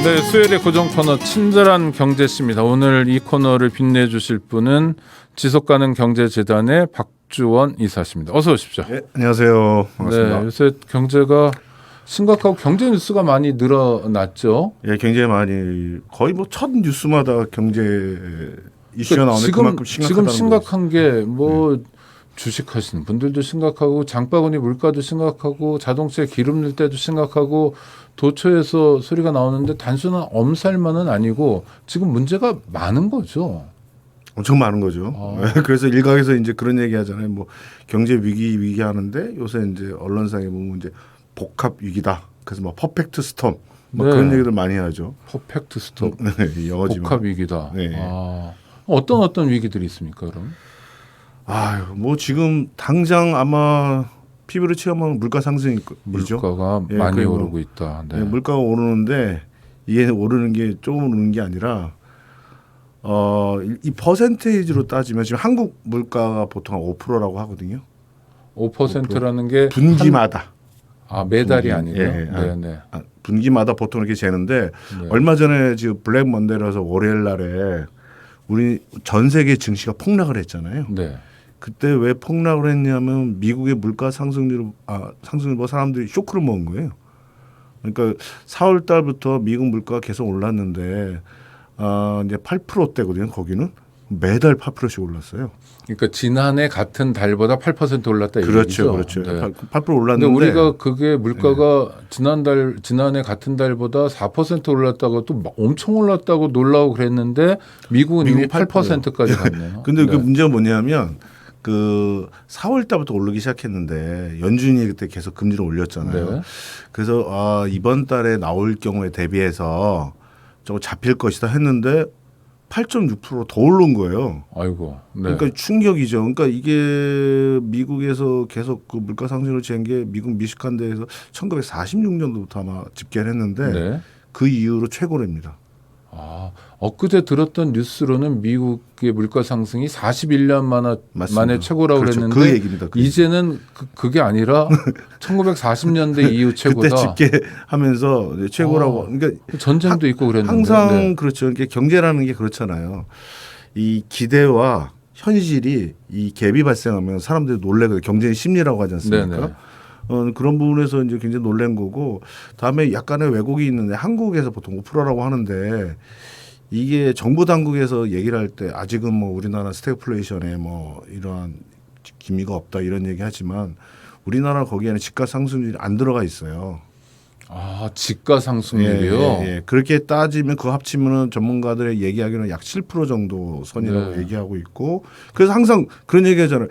네, 수요일의 고정 코너 친절한 경제씨입니다. 오늘 이 코너를 빛내주실 분은 지속가능 경제재단의 박주원 이사십니다. 어서 오십시오. 네, 안녕하세요. 반갑습니다. 네, 요새 경제가 심각하고 경제 뉴스가 많이 늘어났죠. 예, 굉장히 많이 거의 뭐 첫 뉴스마다 경제 이슈가 나오는데 그만큼 지금 심각하다는 심각한 게 뭐 주식하시는 분들도 심각하고 장바구니 물가도 심각하고 자동차에 기름 넣을 때도 심각하고 도처에서 소리가 나오는데 단순한 엄살만은 아니고 지금 문제가 많은 거죠. 엄청 많은 거죠. 그래서 일각에서 이제 그런 얘기 하잖아요. 뭐 경제 위기 하는데 요새 이제 언론상에 보면 이제 복합 위기다. 그래서 뭐 퍼펙트 스톰 뭐 네. 그런 얘기들 많이 하죠. 퍼펙트 스톱, 네, 영어지만. 복합 위기다. 네. 어떤 위기들이 있습니까, 그럼? 뭐 지금 당장 아마 피부로 체험하는 물가 상승이죠. 물가가 예, 많이 그리고, 오르고 있다. 네. 네, 물가가 오르는데 이게 오르는 게 조금 오르는 게 아니라 이 퍼센테이지로 따지면 지금 한국 물가가 보통 한 5%라고 하거든요. 5%라는 게 분기마다. 매달이 분기, 아니고요. 예, 네, 네. 분기마다 보통 이렇게 재는데 네. 얼마 전에 지금 블랙 먼데이라서 월요일 날에 우리 전 세계 증시가 폭락을 했잖아요. 네. 그때 왜 폭락을 했냐면 미국의 물가 상승률 뭐 사람들이 쇼크를 먹은 거예요. 그러니까 4월 달부터 미국 물가가 계속 올랐는데 이제 8%대거든요. 거기는 매달 8%씩 올랐어요. 그러니까 지난해 같은 달보다 8% 올랐다 이 그렇죠, 얘기죠. 그렇죠. 네. 8% 근데 올랐는데 우리가 그게 물가가 지난해 같은 달보다 4% 올랐다고 또 엄청 올랐다고 놀라고 그랬는데 미국은 이미 8%까지 갔네요. 근데 그 네. 문제가 뭐냐면 그 4월 달부터 오르기 시작했는데 연준이 그때 계속 금리를 올렸잖아요. 네. 그래서 이번 달에 나올 경우에 대비해서 저거 잡힐 것이다 했는데 8.6%더 오른 거예요. 아이고. 네. 그러니까 충격이죠. 그러니까 이게 미국에서 계속 그 물가 상승을 재는 게 미국 미시간대에서 1946년도부터 아마 집계를 했는데 네. 그 이후로 최고랍니다. 엊그제 들었던 뉴스로는 미국의 물가 상승이 41년 만에 맞습니다. 최고라고 그렇죠. 그랬는데 그 얘기입니다. 그 이제는 그게 아니라 1940년대 이후 최고다. 그때 집계하면서 최고라고. 그러니까 전쟁도 있고 그랬는데. 항상 네. 그렇죠. 그러니까 경제라는 게 그렇잖아요. 이 기대와 현실이 이 갭이 발생하면 사람들이 놀래거든요. 경제의 심리라고 하지 않습니까? 네네. 그런 부분에서 이제 굉장히 놀란 거고, 다음에 약간의 왜곡이 있는데 한국에서 보통 5%라고 하는데 이게 정부 당국에서 얘기를 할 때 아직은 뭐 우리나라 스태그플레이션에 뭐 이러한 기미가 없다 이런 얘기 하지만 우리나라 거기에는 집가 상승률이 안 들어가 있어요. 집가 상승률이요? 예. 그렇게 따지면 그거 합치면은 전문가들의 얘기하기로는 약 7% 정도 선이라고 네. 얘기하고 있고, 그래서 항상 그런 얘기 하잖아요.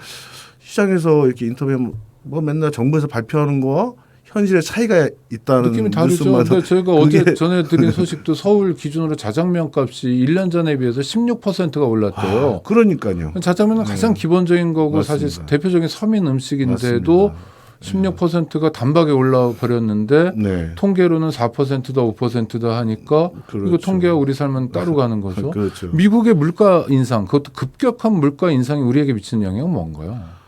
시장에서 이렇게 인터뷰하면 뭐 맨날 정부에서 발표하는 거와 현실의 차이가 있다는 느낌이 다르죠. 뉴스마다. 근데 저희가 어제 전에 드린 소식도 서울 기준으로 자장면 값이 1년 전에 비해서 16%가 올랐대요. 그러니까요. 자장면은 가장 기본적인 거고 맞습니다. 사실 대표적인 서민 음식인데도 맞습니다. 16%가 단박에 올라 버렸는데 네. 통계로는 4%다 5%다 하니까 그렇죠. 이거 통계와 우리 삶은 따로 가는 거죠. 그렇죠. 미국의 물가 인상, 그것도 급격한 물가 인상이 우리에게 미치는 영향은 뭔가요?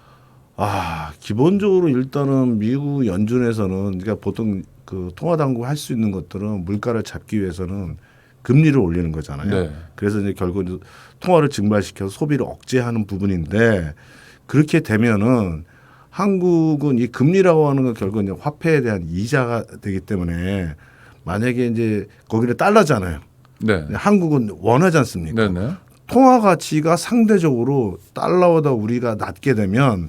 기본적으로 일단은 미국 연준에서는 그러니까 보통 그 통화 당국 할 수 있는 것들은 물가를 잡기 위해서는 금리를 올리는 거잖아요. 네. 그래서 이제 결국 통화를 증발시켜서 소비를 억제하는 부분인데, 그렇게 되면은 한국은 이 금리라고 하는 건 결국 이제 화폐에 대한 이자가 되기 때문에 만약에 이제 거기는 달러잖아요. 네. 한국은 원하지 않습니까? 네네. 통화 가치가 상대적으로 달러보다 우리가 낮게 되면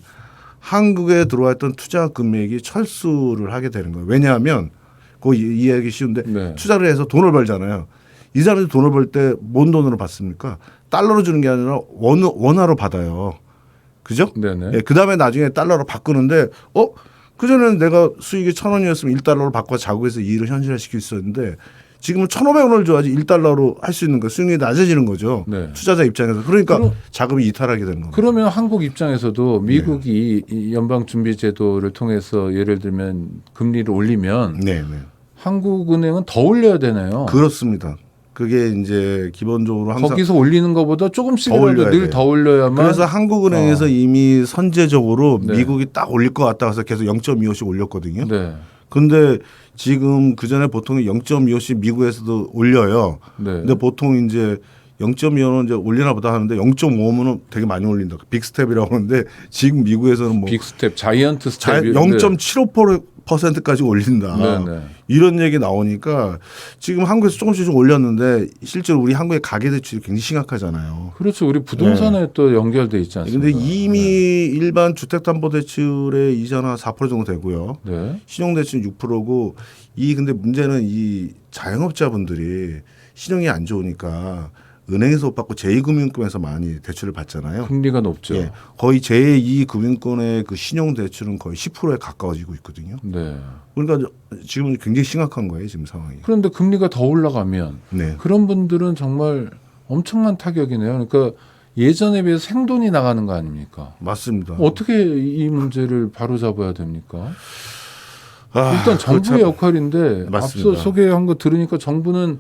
한국에 들어왔던 투자 금액이 철수를 하게 되는 거예요. 왜냐하면 그거 이해하기 쉬운데 네. 투자를 해서 돈을 벌잖아요. 이 사람들이 돈을 벌 때 뭔 돈으로 받습니까? 달러로 주는 게 아니라 원화로 받아요. 그죠? 네네. 예, 그다음에 나중에 달러로 바꾸는데 그전에는 내가 수익이 1,000원이었으면 1달러로 바꿔 자국에서 이익을 현실화시킬 수 있었는데 지금은 1,500원을 줘야지 1달러로 할 수 있는 거, 수익이 낮아지는 거죠. 네. 투자자 입장에서. 그러니까 자금이 이탈하게 되는 겁니다. 그러면 한국 입장에서도 미국이 이 연방준비제도를 통해서 예를 들면 금리를 올리면 네. 한국은행은 더 올려야 되나요? 그렇습니다. 그게 이제 기본적으로 항상 거기서 올리는 것보다 조금씩이라도 올려야 늘 돼요. 더 올려야만. 그래서 한국은행에서 이미 선제적으로 네. 미국이 딱 올릴 것 같다 해서 계속 0.25씩 올렸거든요. 네. 근데 지금 그 전에 보통 0.25씩 미국에서도 올려요. 네. 근데 보통 이제 0.25는 이제 올리나 보다 하는데 0.5면 되게 많이 올린다. 빅스텝이라고 하는데 지금 미국에서는 뭐 빅스텝, 자이언트 스텝이 0.75%까지 올린다. 네네. 이런 얘기 나오니까 지금 한국에서 조금씩 좀 올렸는데 실제로 우리 한국의 가계 대출이 굉장히 심각하잖아요. 그렇죠. 우리 부동산에 또 연결돼 있지 않습니까? 근데 이미 일반 주택담보대출의 이자는 4% 정도 되고요. 네. 신용대출은 6%고 근데 문제는 이 자영업자분들이 신용이 안 좋으니까 은행에서 못 받고 제2금융권에서 많이 대출을 받잖아요. 금리가 높죠. 예, 거의 제2금융권의 그 신용대출은 거의 10%에 가까워지고 있거든요. 네. 그러니까 지금 굉장히 심각한 거예요, 지금 상황이. 그런데 금리가 더 올라가면 네. 그런 분들은 정말 엄청난 타격이네요. 그러니까 예전에 비해서 생돈이 나가는 거 아닙니까? 맞습니다. 어떻게 이 문제를 바로잡아야 됩니까? 아, 일단 정부의 그거 참- 역할인데 맞습니다. 앞서 소개한 거 들으니까 정부는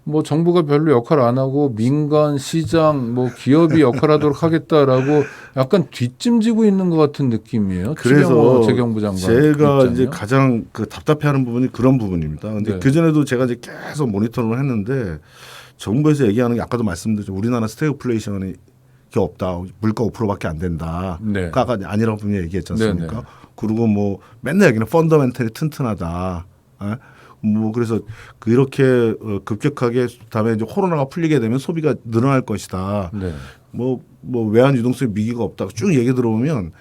뭐 정부가 별로 역할 안 하고 민간, 시장, 뭐 기업이 역할하도록 하겠다라고 약간 뒷짐지고 있는 것 같은 느낌이에요. 그래서 추경호 재경부 장관 제가 입장이요? 이제 가장 그 답답해하는 부분이 그런 부분입니다. 근데 네. 그 전에도 제가 이제 계속 모니터를 했는데 정부에서 얘기하는 게 아까도 말씀드렸죠. 우리나라 스태그플레이션이 게 없다. 물가 5%밖에 안 된다. 네. 가가 아니라고 분명히 얘기했지 않습니까? 네, 네. 그리고 뭐 맨날 얘기는 펀더멘털이 튼튼하다. 예? 뭐 그래서 그렇게 급격하게 다음에 이제 코로나가 풀리게 되면 소비가 늘어날 것이다. 네. 뭐 외환 유동성의 위기가 없다. 쭉 얘기 들어보면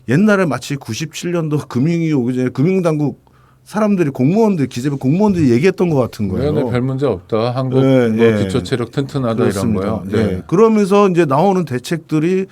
옛날에 마치 97년도 금융위 오기 전에 금융당국 사람들이 공무원들 기재부 공무원들이 얘기했던 것 같은 거예요. 네, 별 문제 없다. 한국 네, 뭐 네. 기초 체력 튼튼하다 그렇습니다. 이런 거요. 네. 그러면서 이제 나오는 대책들이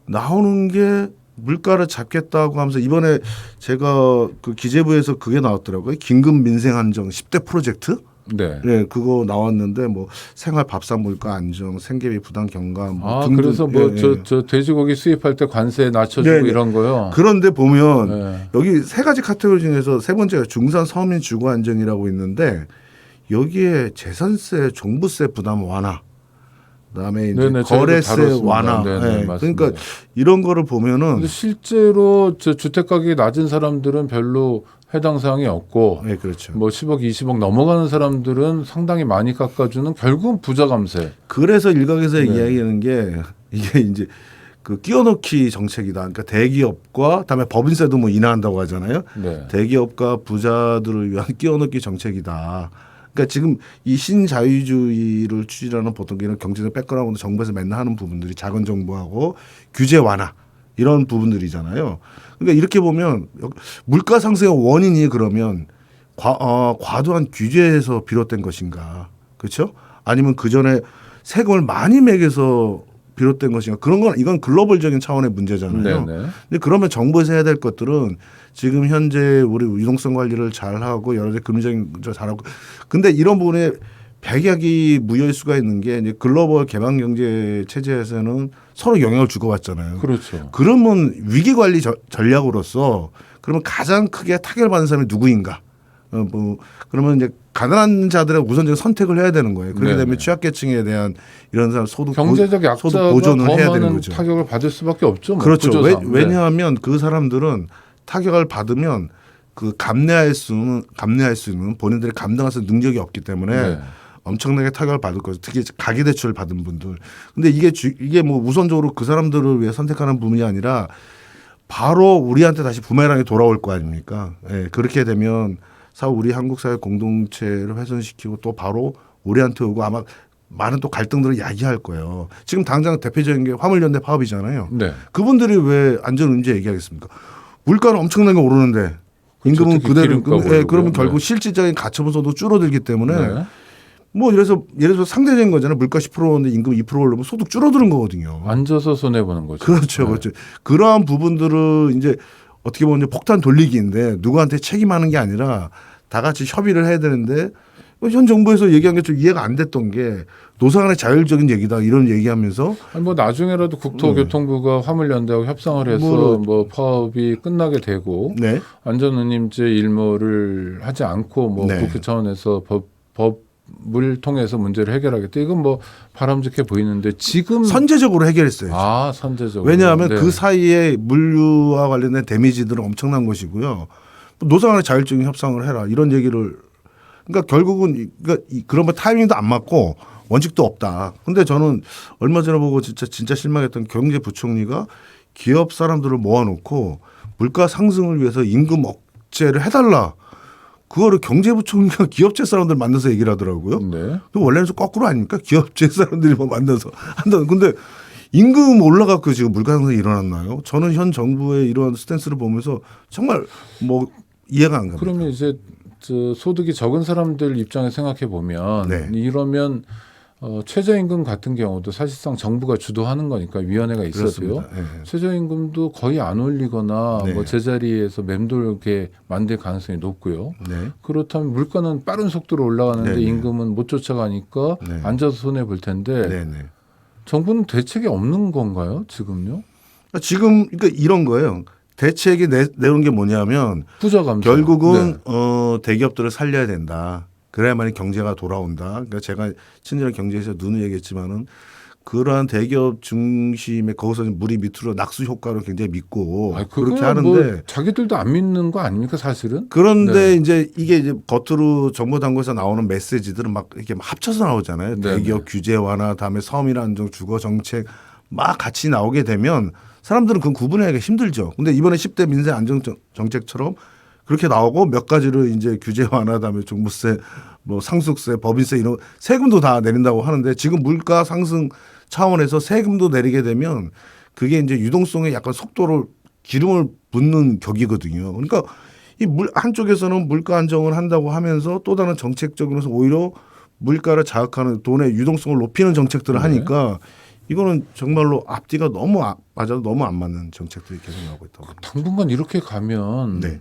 나오는 게 물가를 잡겠다고 하면서 이번에 제가 그 기재부에서 그게 나왔더라고요. 긴급 민생 안정 10대 프로젝트. 네. 네, 그거 나왔는데 뭐 생활 밥상 물가 안정, 생계비 부담 경감 뭐 아, 등등. 그래서 뭐 예, 예. 저 돼지고기 수입할 때 관세 낮춰주고 네, 네. 이런 거요. 그런데 보면 네. 여기 세 가지 카테고리 중에서 세 번째가 중산 서민 주거 안정이라고 있는데 여기에 재산세, 종부세 부담 완화, 그다음에 이제 네네, 저희도 거래세 다뤘습니다. 완화. 네네, 네, 맞습니다. 그러니까 이런 거를 보면은 근데 실제로 저 주택 가격이 낮은 사람들은 별로 해당 사항이 없고 네, 그렇죠. 뭐 10억, 20억 넘어가는 사람들은 상당히 많이 깎아주는 결국은 부자 감세. 그래서 일각에서 네. 이야기하는 게 이게 이제 그 끼워넣기 정책이다. 그러니까 대기업과 그다음에 법인세도 뭐 인하한다고 하잖아요. 네. 대기업과 부자들을 위한 끼워넣기 정책이다. 그러니까 지금 이 신자유주의를 추진하는 보통 이런 경제적 백그라운드 정부에서 맨날 하는 부분들이 작은 정부하고 규제 완화 이런 부분들이잖아요. 그러니까 이렇게 보면 물가 상승의 원인이 그러면 과도한 규제에서 비롯된 것인가, 그렇죠? 아니면 그 전에 세금을 많이 매겨서 비롯된 것인가? 그런 건 이건 글로벌적인 차원의 문제잖아요. 네네. 근데 그러면 정부에서 해야 될 것들은 지금 현재 우리 유동성 관리를 잘 하고 여러 가지 금융적인 거 잘하고 근데 이런 부분에 백약이 무효일 수가 있는 게 이제 글로벌 개방 경제 체제에서는 서로 영향을 주고받잖아요. 그렇죠. 그러면 위기 관리 전략으로서 그러면 가장 크게 타격을 받는 사람이 누구인가? 뭐 그러면 이제 가난한 자들의 우선적인 선택을 해야 되는 거예요. 그렇게 네네. 되면 취약계층에 대한 이런 사람 소득 경제적 소득 약자가 보존을 더 해야 되는 많은 거죠. 타격을 받을 수밖에 없죠. 뭐 그렇죠. 구조상. 네. 왜냐하면 그 사람들은 타격을 받으면 그 감내할 수 있는 본인들이 감당할 수 있는 능력이 없기 때문에 네. 엄청나게 타격을 받을 거죠. 특히 가계 대출을 받은 분들. 근데 이게 뭐 우선적으로 그 사람들을 위해 선택하는 부분이 아니라 바로 우리한테 다시 부메랑이 돌아올 거 아닙니까? 예, 그렇게 되면 우리 한국 사회 공동체를 훼손시키고 또 바로 우리한테 오고 아마 많은 또 갈등들을 야기할 거예요. 지금 당장 대표적인 게 화물연대 파업이잖아요. 네. 그분들이 왜 안전운전 얘기하겠습니까? 물가는 엄청나게 오르는데 임금은 특히 그대로 기름값 오르고요. 예, 그러면 결국 네. 실질적인 가처분소도 줄어들기 때문에 네. 뭐 예를 들어서 상대적인 거잖아요. 물가 10%인데 임금 2% 오르면 소득 줄어드는 거거든요. 앉아서 손해 보는 거죠. 그렇죠, 네. 그렇죠. 그러한 부분들을 이제 어떻게 보면 이제 폭탄 돌리기인데 누구한테 책임하는 게 아니라 다 같이 협의를 해야 되는데 현 정부에서 얘기한 게 좀 이해가 안 됐던 게 노사 간의 자율적인 얘기다 이런 얘기하면서 아니 뭐 나중에라도 국토교통부가 화물연대하고 협상을 해서 뭐 파업이 끝나게 되고 네. 안전운임제 일몰을 하지 않고 뭐 네. 국회 차원에서 법을 통해서 문제를 해결하겠다. 이건 뭐 바람직해 보이는데 지금 선제적으로 해결했어요. 선제적으로. 왜냐하면 네. 그 사이에 물류와 관련된 데미지들은 엄청난 것이고요. 노사 간의 자율적인 협상을 해라 이런 얘기를 그러니까 결국은 그런 거 타이밍도 안 맞고 원칙도 없다. 근데 저는 얼마 전에 보고 진짜 실망했던 경제부총리가 기업 사람들을 모아놓고 물가 상승을 위해서 임금 억제를 해달라. 그거를 경제부총리가 기업체 사람들 만나서 얘기를 하더라고요. 네. 또 원래는 좀 거꾸로 아닙니까? 기업체 사람들이 뭐 만나서 한다는. 근데 임금 올라가고 지금 물가 상승이 일어났나요? 저는 현 정부의 이런 스탠스를 보면서 정말 뭐 이해가 안 갑니다. 그러면 이제 소득이 적은 사람들 입장에 생각해 보면 네. 이러면 최저임금 같은 경우도 사실상 정부가 주도하는 거니까 위원회가 있어도요. 그렇습니다. 네. 최저임금도 거의 안 올리거나 네. 뭐 제자리에서 맴돌게 만들 가능성이 높고요. 네. 그렇다면 물가는 빠른 속도로 올라가는데 네. 임금은 못 쫓아가니까 네. 앉아서 손해 볼 텐데 네. 네. 정부는 대책이 없는 건가요? 지금요? 지금 그러니까 이런 거예요. 대책이 내놓은 게 뭐냐면 부자 감소. 결국은 네. 대기업들을 살려야 된다. 그래야만 경제가 돌아온다. 그러니까 제가 친절한 경제에서 누누이 얘기했지만은 그러한 대기업 중심에 거기서 물이 밑으로 낙수 효과를 굉장히 믿고 그렇게 하는데 뭐 자기들도 안 믿는 거 아닙니까 사실은? 그런데 네. 이제 이게 겉으로 정부 당국에서 나오는 메시지들은 막 이렇게 합쳐서 나오잖아요. 네. 대기업 규제 완화, 다음에 서민 안정, 주거 정책 막 같이 나오게 되면 사람들은 그건 구분하기가 힘들죠. 근데 이번에 10대 민생 안정 정책처럼 그렇게 나오고 몇 가지를 이제 규제 완화, 다음에 종부세, 뭐 상속세, 법인세 이런 세금도 다 내린다고 하는데 지금 물가 상승 차원에서 세금도 내리게 되면 그게 이제 유동성에 약간 속도를 기름을 붓는 격이거든요. 그러니까 이 한쪽에서는 물가 안정을 한다고 하면서 또 다른 정책적으로서 오히려 물가를 자극하는 돈의 유동성을 높이는 정책들을 네. 하니까 이거는 정말로 앞뒤가 너무 맞아도 너무 안 맞는 정책들이 계속 나오고 있다고 봅니다. 당분간 이렇게 가면 네.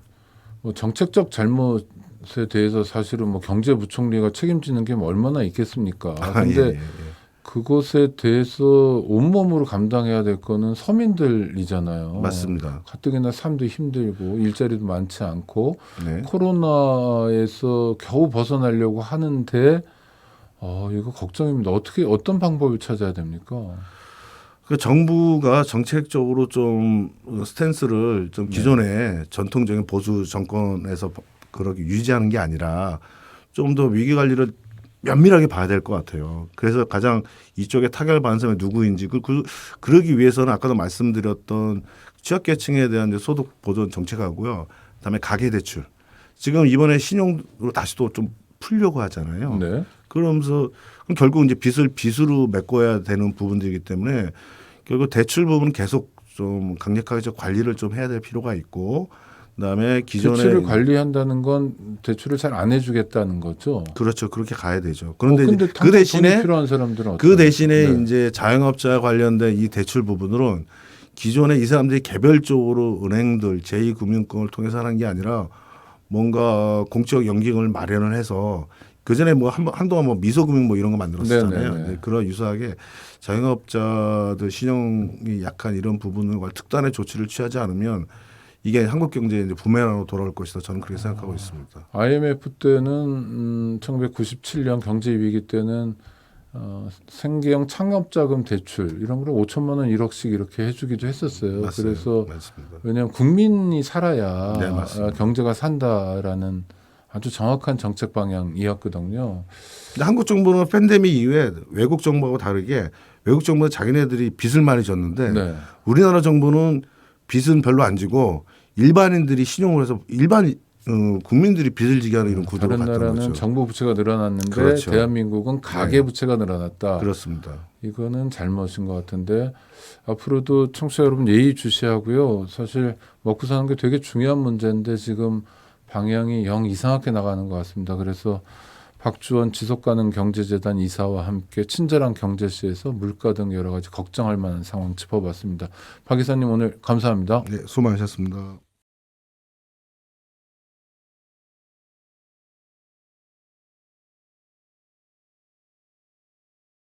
뭐 정책적 잘못에 대해서 사실은 뭐 경제부총리가 책임지는 게 뭐 얼마나 있겠습니까? 근데 예. 그것에 대해서 온몸으로 감당해야 될 거는 서민들이잖아요. 맞습니다. 가뜩이나 삶도 힘들고 일자리도 많지 않고 네. 코로나에서 겨우 벗어나려고 하는데 이거 걱정입니다. 어떤 방법을 찾아야 됩니까? 그 정부가 정책적으로 좀 스탠스를 좀 기존의 전통적인 보수 정권에서 그렇게 유지하는 게 아니라 좀 더 위기 관리를 면밀하게 봐야 될 것 같아요. 그래서 가장 이쪽에 타결 받는 사람이 누구인지 그러기 위해서는 아까도 말씀드렸던 취약계층에 대한 이제 소득 보전 정책하고요. 그다음에 가계대출. 지금 이번에 신용으로 다시 또 좀 풀려고 하잖아요. 네. 그러면서 그럼 결국 이제 빚을 빚으로 메꿔야 되는 부분들이기 때문에 결국 대출 부분은 계속 좀 강력하게 좀 관리를 좀 해야 될 필요가 있고 그다음에 기존에 대출을 관리한다는 건 대출을 잘 안 해주겠다는 거죠. 그렇죠. 그렇게 가야 되죠. 그런데 근데 이제 그 대신에 돈이 필요한 사람들은 그 대신에 네. 이제 자영업자 관련된 이 대출 부분으로는 기존에 이 사람들이 개별적으로 은행들 제2금융권을 통해서 하는 게 아니라 뭔가 공적 연기금을 마련을 해서 그 전에 뭐 한동안 뭐 미소금융 뭐 이런 거 만들었었잖아요. 네네네. 그런 유사하게 자영업자들 신용이 약한 이런 부분을 특단의 조치를 취하지 않으면 이게 한국 경제에 이제 부메랑으로 돌아올 것이다. 저는 그렇게 생각하고 있습니다. IMF 때는 1997년 경제 위기 때는 생계형 창업자금 대출 이런 거를 5천만 원 1억씩 이렇게 해주기도 했었어요. 맞습니다. 그래서 맞습니다. 왜냐하면 국민이 살아야 네, 맞습니다. 경제가 산다라는 아주 정확한 정책 방향이었거든요. 근데 한국 정부는 팬데믹 이후에 외국 정부하고 다르게 외국 정부는 자기네들이 빚을 많이 졌는데 네. 우리나라 정부는 빚은 별로 안 지고 일반인들이 신용을 해서 국민들이 빚을 지게 하는 이런 구도로 다른 갔던 나라는 거죠. 정부 부채가 늘어났는데 그렇죠. 대한민국은 가계 네. 부채가 늘어났다. 그렇습니다. 이거는 잘못인 것 같은데 앞으로도 청취자 여러분 예의주시하고요. 사실 먹고 사는 게 되게 중요한 문제인데 지금 방향이 영 이상하게 나가는 것 같습니다. 그래서 박주원 지속가능경제재단 이사와 함께 친절한 경제시에서 물가 등 여러 가지 걱정할 만한 상황 짚어봤습니다. 박 이사님 오늘 감사합니다. 네, 수고하셨습니다.